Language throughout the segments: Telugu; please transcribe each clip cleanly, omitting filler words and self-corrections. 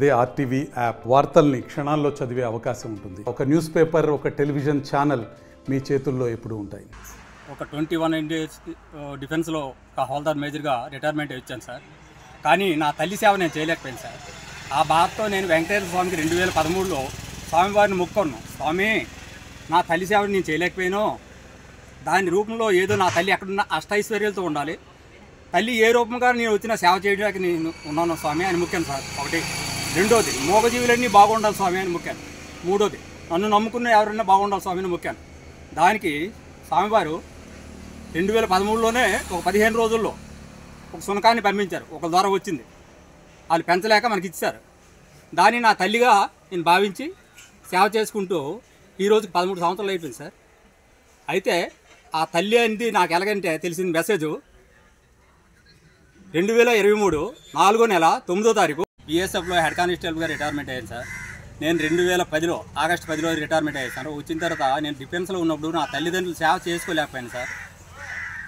అదే ఆర్టీవీ యాప్ వార్తల్ని క్షణాల్లో చదివే అవకాశం ఉంటుంది. ఒక న్యూస్ పేపర్, ఒక టెలివిజన్ ఛానల్ మీ చేతుల్లో ఎప్పుడూ ఉంటాయి. ఒక 21 డేస్ డిఫెన్స్లో ఒక హోల్దార్ మేజర్గా రిటైర్మెంట్ ఇచ్చాను సార్. కానీ నా తల్లి సేవ నేను చేయలేకపోయాను సార్. ఆ బాధతో నేను వెంకటేశ్వర స్వామికి 2013లో స్వామివారిని మొక్కుకున్నాను. స్వామి, నా తల్లి సేవని నేను చేయలేకపోయాను, దాని రూపంలో ఏదో నా తల్లి ఎక్కడున్న అష్టైశ్వర్యాలతో ఉండాలి, తల్లి ఏ రూపంగా నేను వచ్చిన సేవ చేయడానికి నేను ఉన్నాను స్వామి అని మొక్కాను సార్. ఒకటి. రెండోది, మూగజీవులన్నీ బాగుండాలి స్వామి అని మొక్కాను. మూడోది, నన్ను నమ్ముకున్న ఎవరైనా బాగుండాలి స్వామి అని మొక్కాను. దానికి స్వామివారు 2013లోనే ఒక 15 రోజుల్లో ఒక సునకాన్ని పంపించారు. ఒక ద్వారా వచ్చింది, వాళ్ళు పెంచలేక మనకి ఇచ్చారు. దాన్ని నా తల్లిగా నేను భావించి సేవ చేసుకుంటూ ఈరోజుకి 13 సంవత్సరాలు అయిపోయింది సార్. అయితే ఆ తల్లి అనేది నాకు ఎలాగంటే తెలిసిన మెసేజ్ 2023 4వ నెల 9వ తారీఖు బీఎస్ఎఫ్లో హెడ్ కానిస్టేబుల్గా రిటైర్మెంట్ అయ్యాను సార్. నేను 2010లో ఆగస్టు 10లో రిటైర్మెంట్ అయ్యాను సార్. వచ్చిన తర్వాత నేను డిఫెన్స్లో ఉన్నప్పుడు నా తల్లిదండ్రులు సేవ చేసుకోలేకపోయాను సార్.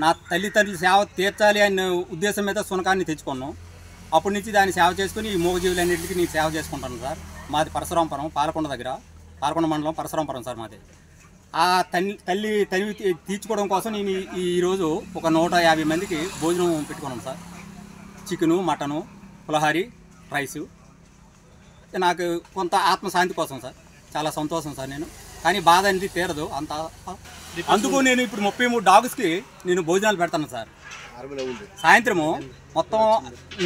నా తల్లిదండ్రులు సేవ తీర్చాలి అనే ఉద్దేశం మీద సునకాన్ని తెచ్చుకున్నాను. అప్పటి నుంచి దాన్ని సేవ చేసుకుని ఈ మూగజీవులన్నింటికి నేను సేవ చేసుకుంటాను సార్. మాది పరశురాంపురం, పాలకొండ దగ్గర, పాలకొండ మండలం పరశురాంపురం సార్ మాది. ఆ తల్లి తీర్చుకోవడం కోసం నేను ఈరోజు ఒక 150 మందికి భోజనం పెట్టుకున్నాను సార్. చికెను, మటను, పులహారి, రైసు. నాకు కొంత ఆత్మశాంతి కోసం సార్. చాలా సంతోషం సార్. నేను కానీ బాధ అనేది తీరదు అంత. అందుకు నేను ఇప్పుడు 33 డాగ్స్కి నేను భోజనాలు పెడతాను సార్. సాయంత్రము మొత్తం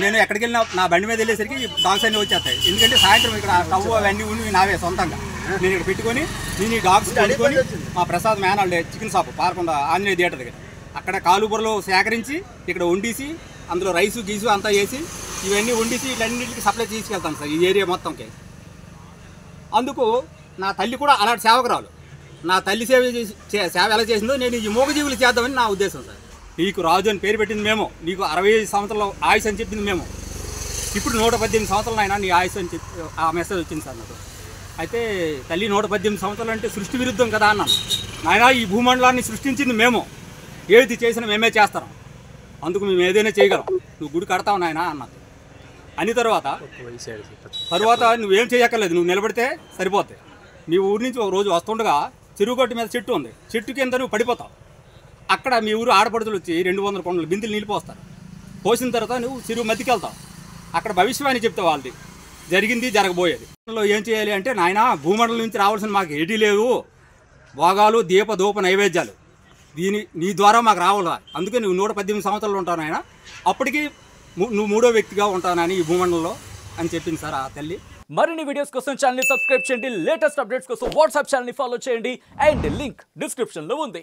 నేను ఎక్కడికి వెళ్ళినా నా బండి మీద వెళ్ళేసరికి డాగ్స్ అన్నీ వచ్చేస్తాయి. ఎందుకంటే సాయంత్రం ఇక్కడ స్టవ్ అవన్నీ ఉండి నావే సొంతంగా నేను ఇక్కడ పెట్టుకొని నేను ఈ డాగ్స్ పెట్టుకొని మా ప్రసాద్ మేనాల్ chicken shop Palakonda Anjaneya theatre దగ్గర అక్కడ కాలుబురలో సేకరించి ఇక్కడ వండేసి అందులో రైసు గీసు అంతా వేసి ఇవన్నీ వండేసి వీటన్నింటికి సప్లై తీసుకెళ్తాను సార్ ఈ ఏరియా మొత్తంకి. అందుకు నా తల్లి కూడా అలాంటి సేవకురాలు. నా తల్లి సేవ ఎలా చేసిందో నేను ఈ మూగజీవులు చేద్దామని నా ఉద్దేశం సార్. నీకు రాజు అని పేరు పెట్టింది మేము, నీకు 65 సంవత్సరాల ఆయుష్ అని చెప్పింది మేము. ఇప్పుడు 118 సంవత్సరాలు అయినా నీ ఆయుష్ అని చెప్పి ఆ మెసేజ్ వచ్చింది సార్ నాకు. అయితే తల్లి 118 సంవత్సరాలు అంటే సృష్టి విరుద్ధం కదా అన్నాను. నాయన, ఈ భూమండలాన్ని సృష్టించింది మేము, ఏది చేసినా మేమే చేస్తాం, అందుకు మేము ఏదైనా చేయగలం, నువ్వు గుడి కడతావు నాయన అన్నది. అని తర్వాత నువ్వేం చేయక్కర్లేదు, నువ్వు నిలబడితే సరిపోద్ది. నీ ఊరి నుంచి ఒక రోజు వస్తుండగా చెరువుగట్టు మీద చెట్టు ఉంది, చెట్టు కింద నువ్వు పడిపోతావు. అక్కడ మీ ఊరు ఆడపడుతులు వచ్చి 200 కొండలు బిందెలు నీళ్ళు పోస్తారు. పోసిన తర్వాత నువ్వు చెరువు మధ్యకి వెళ్తావు. అక్కడ భవిష్యవాణి చెప్తావు వాళ్ళది, జరిగింది జరగబోయేది. ఏం చేయాలి అంటే, నాయన, భూమండలం నుంచి రావాల్సిన మాకు ఏటీ లేవు, భోగాలు, దీప ధూప నైవేద్యాలు నీ ద్వారా మాకు రావాలి. అందుకే నువ్వు 118 సంవత్సరాలు ఉంటావు నాయన, అప్పటికి నువ్వు 3వ వ్యక్తిగా ఉంటానని ఈ భూమండలంలో అని చెప్పింది సార్ ఆ తల్లి. మరిన్ని వీడియోస్ కోసం ఛానల్ సబ్స్క్రైబ్ చేయండి, లేటెస్ట్ అప్డేట్స్ కోసం వాట్సాప్ ఛానల్ ఫాలో చేయండి, అండ్ లింక్ డిస్క్రిప్షన్ లో ఉంది.